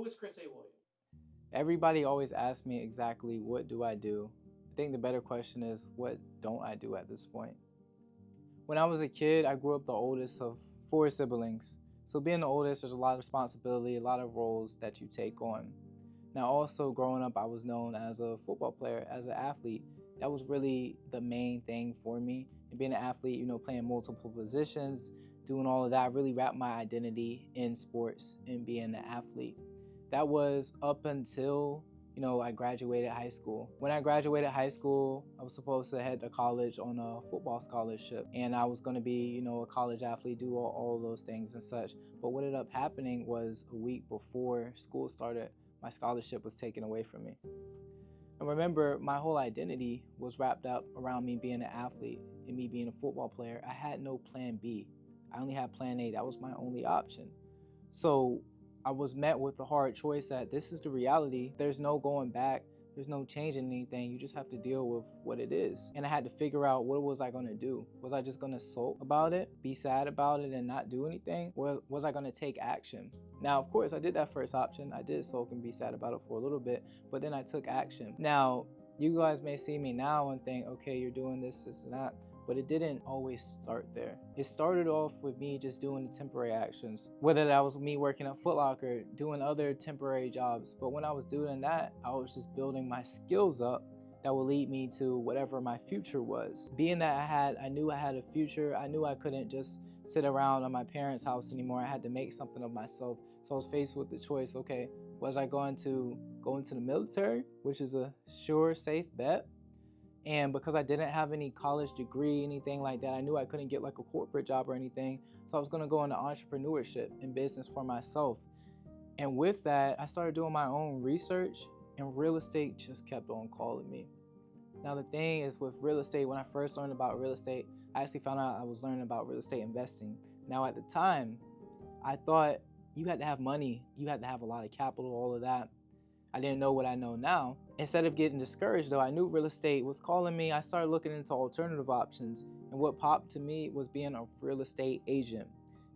is Chris A. Williams? Everybody always asks me exactly what do I do. I think the better question is what don't I do at this point? When I was a kid, I grew up the oldest of 4 siblings. So being the oldest, there's a lot of responsibility, a lot of roles that you take on. Now also growing up, I was known as a football player, as an athlete. That was really the main thing for me. And being an athlete, playing multiple positions, doing all of that, I really wrapped my identity in sports and being an athlete. That was up until I graduated high school. When I graduated high school, I was supposed to head to college on a football scholarship, and I was going to be a college athlete, do all those things and such. But what ended up happening was a week before school started, my scholarship was taken away from me. And remember, my whole identity was wrapped up around me being an athlete and me being a football player. I had no plan B. I only had plan A. That was my only option. So I was met with the hard choice that this is the reality. There's no going back. There's no changing anything. You just have to deal with what it is. And I had to figure out, what was I going to do? Was I just going to sulk about it, be sad about it, and not do anything? Or was I going to take action? Now, of course, I did that first option. I did sulk and be sad about it for a little bit, but then I took action. Now, you guys may see me now and think, okay, you're doing this, and that. But it didn't always start there. It started off with me just doing the temporary actions, whether that was me working at Foot Locker, doing other temporary jobs. But when I was doing that, I was just building my skills up that would lead me to whatever my future was. Being that I knew I had a future, I knew I couldn't just sit around on my parents' house anymore. I had to make something of myself. So I was faced with the choice, okay, was I going to go into the military, which is a sure, safe bet? And because I didn't have any college degree, anything like that, I knew I couldn't get like a corporate job or anything. So I was going to go into entrepreneurship and business for myself. And with that, I started doing my own research, and real estate just kept on calling me. Now, the thing is with real estate, when I first learned about real estate, I actually found out I was learning about real estate investing. Now, at the time, I thought you had to have money, you had to have a lot of capital, all of that. I didn't know what I know now. Instead of getting discouraged though, I knew real estate was calling me. I started looking into alternative options. And what popped to me was being a real estate agent.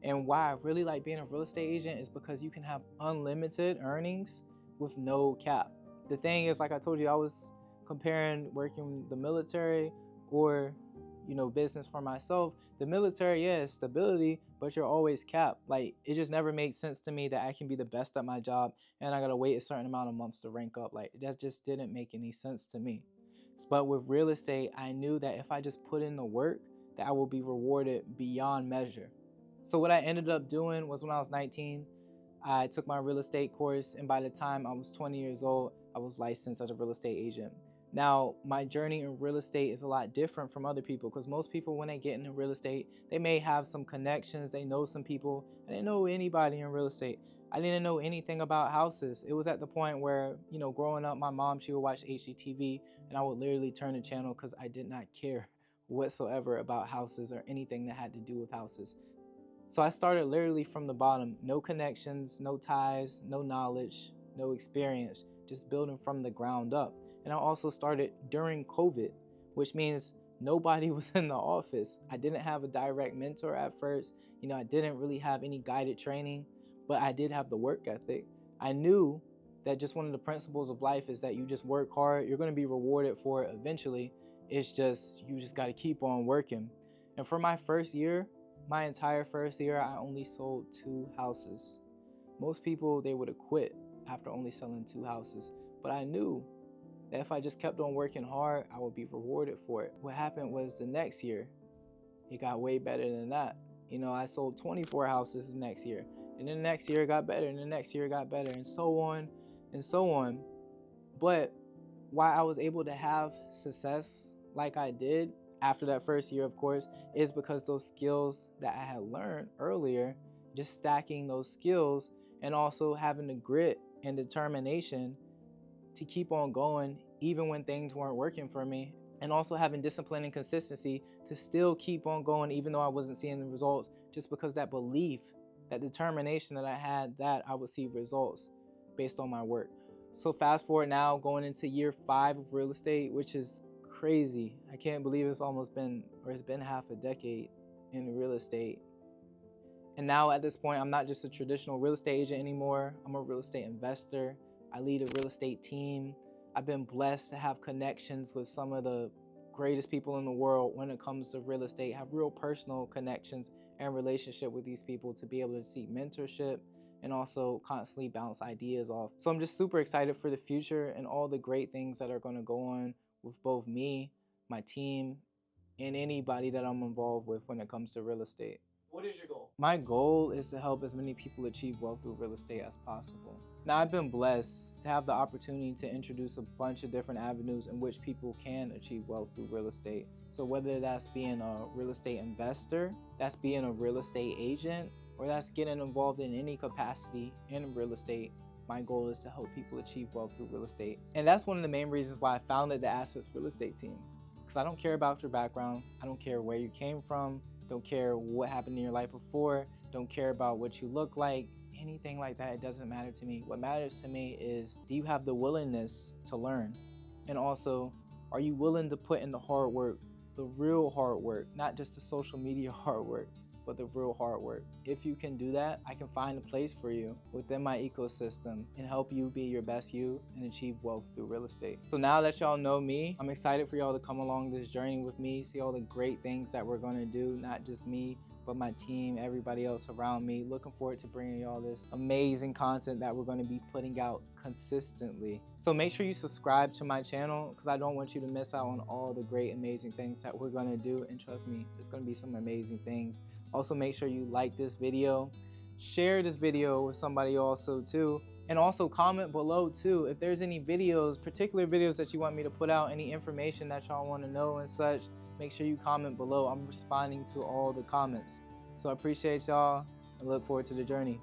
And why I really like being a real estate agent is because you can have unlimited earnings with no cap. The thing is, like I told you, I was comparing working the military or business for myself. The military, yeah, is stability, but you're always capped. Like, it just never made sense to me that I can be the best at my job and I gotta wait a certain amount of months to rank up. Like, that just didn't make any sense to me. But with real estate, I knew that if I just put in the work, that I will be rewarded beyond measure. So what I ended up doing was, when I was 19, I took my real estate course, and by the time I was 20 years old, I was licensed as a real estate agent. Now, my journey in real estate is a lot different from other people, because most people, when they get into real estate, they may have some connections, they know some people. I didn't know anybody in real estate. I didn't know anything about houses. It was at the point where, growing up, my mom, she would watch HGTV, and I would literally turn the channel because I did not care whatsoever about houses or anything that had to do with houses. So I started literally from the bottom, no connections, no ties, no knowledge, no experience, just building from the ground up. And I also started during COVID, which means nobody was in the office. I didn't have a direct mentor at first. I didn't really have any guided training, but I did have the work ethic. I knew that just one of the principles of life is that you just work hard, you're going to be rewarded for it eventually. It's just, you just got to keep on working. And for my first year, my entire first year, I only sold 2 houses. Most people, they would have quit after only selling 2 houses. But I knew that if I just kept on working hard, I would be rewarded for it. What happened was the next year, it got way better than that. I sold 24 houses the next year. And then the next year it got better, and the next year it got better, and so on and so on. But why I was able to have success like I did after that first year, of course, is because those skills that I had learned earlier, just stacking those skills and also having the grit and determination to keep on going even when things weren't working for me, and also having discipline and consistency to still keep on going even though I wasn't seeing the results, just because that belief, that determination that I had, that I would see results based on my work. So fast forward now, going into year 5 of real estate, which is crazy. I can't believe it's been half a decade in real estate. And now at this point, I'm not just a traditional real estate agent anymore. I'm a real estate investor. I lead a real estate team. I've been blessed to have connections with some of the greatest people in the world when it comes to real estate, have real personal connections and relationship with these people to be able to seek mentorship and also constantly bounce ideas off. So I'm just super excited for the future and all the great things that are going to go on with both me, my team, and anybody that I'm involved with when it comes to real estate. What is your goal? My goal is to help as many people achieve wealth through real estate as possible. Now, I've been blessed to have the opportunity to introduce a bunch of different avenues in which people can achieve wealth through real estate. So whether that's being a real estate investor, that's being a real estate agent, or that's getting involved in any capacity in real estate, my goal is to help people achieve wealth through real estate. And that's one of the main reasons why I founded the Assets Real Estate team. Because I don't care about your background. I don't care where you came from. Don't care what happened in your life before. Don't care about what you look like. Anything like that, it doesn't matter to me. What matters to me is, do you have the willingness to learn? And also, are you willing to put in the hard work, the real hard work, not just the social media hard work, but the real hard work? If you can do that, I can find a place for you within my ecosystem and help you be your best you and achieve wealth through real estate. So now that y'all know me, I'm excited for y'all to come along this journey with me, see all the great things that we're gonna do, not just me, but my team, everybody else around me. Looking forward to bringing y'all this amazing content that we're gonna be putting out consistently. So make sure you subscribe to my channel because I don't want you to miss out on all the great, amazing things that we're gonna do. And trust me, there's gonna be some amazing things. Also, make sure you like this video, share this video with somebody also too, and also comment below too if there's any videos, particular videos that you want me to put out, any information that y'all want to know and such. Make sure you comment below. I'm responding to all the comments. So I appreciate y'all and look forward to the journey.